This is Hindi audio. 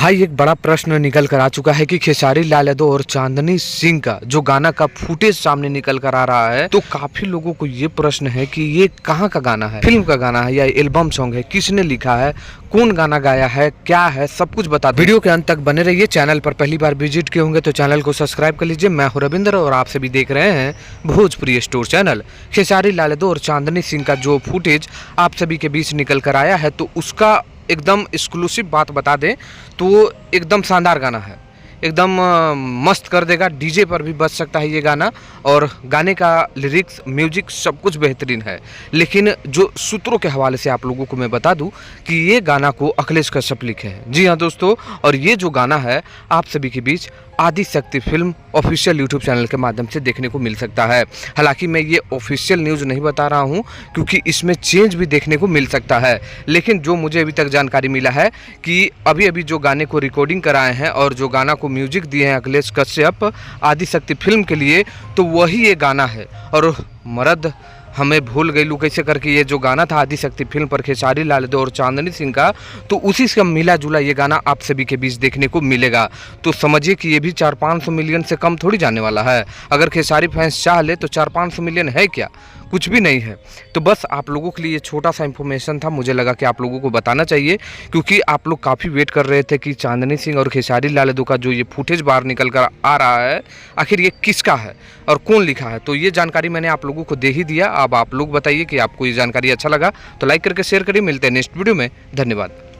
भाई एक बड़ा प्रश्न निकल कर आ चुका है कि खेसारी लाल यादव और चांदनी सिंह का जो गाना का फुटेज सामने निकल कर आ रहा है, तो काफी लोगों को ये प्रश्न है कि ये कहाँ का गाना है, फिल्म का गाना है या एल्बम सॉन्ग है, किसने लिखा है, कौन गाना गाया है, क्या है, सब कुछ बता दो। वीडियो के अंत तक बने रहिए। चैनल पर पहली बार विजिट किए होंगे तो चैनल को सब्सक्राइब कर लीजिए। मैं हूं रविंद्र और आप सभी देख रहे हैं भोजपुरी स्टोर चैनल। खेसारी लाल यादव और चांदनी सिंह का जो फुटेज आप सभी के बीच निकल कर आया है, तो उसका एकदम एक्सक्लूसिव बात बता दें तो एकदम शानदार गाना है, एकदम मस्त कर देगा। डीजे पर भी बज सकता है ये गाना और गाने का लिरिक्स, म्यूजिक सब कुछ बेहतरीन है। लेकिन जो सूत्रों के हवाले से आप लोगों को मैं बता दूं कि ये गाना को अखिलेश कश्यप लिखे हैं। जी हाँ दोस्तों, और ये जो गाना है आप सभी के बीच आदि शक्ति फिल्म ऑफिशियल यूट्यूब चैनल के माध्यम से देखने को मिल सकता है। हालांकि मैं ये ऑफिशियल न्यूज़ नहीं बता रहा हूँ क्योंकि इसमें चेंज भी देखने को मिल सकता है। लेकिन जो मुझे अभी तक जानकारी मिला है कि अभी अभी जो गाने को रिकॉर्डिंग कराए हैं और जो गाना को म्यूजिक दिए हैं अखिलेश कश्यप आदि शक्ति फिल्म के लिए, तो वही ये गाना है। और मर्द हमें भूल गई लू कैसे करके ये जो गाना था आदि शक्ति फिल्म पर खेसारी लाल यादव और चांदनी सिंह का, तो उसी से मिला जुला ये गाना आप सभी के बीच देखने को मिलेगा। तो समझिए कि ये भी 400-500 मिलियन से कम थोड़ी जाने वाला है। अगर खेसारी फैंस चाह ले तो 400-500 मिलियन है क्या, कुछ भी नहीं है। तो बस आप लोगों के लिए ये छोटा सा इन्फॉर्मेशन था, मुझे लगा कि आप लोगों को बताना चाहिए क्योंकि आप लोग काफ़ी वेट कर रहे थे कि चांदनी सिंह और खेसारी लाल यादव का जो ये फुटेज बाहर निकल कर आ रहा है आखिर ये किसका है और कौन लिखा है। तो ये जानकारी मैंने आप लोगों को दे ही दिया। अब आप लोग बताइए कि आपको ये जानकारी अच्छा लगा तो लाइक करके शेयर करिए। मिलते हैं नेक्स्ट वीडियो में। धन्यवाद।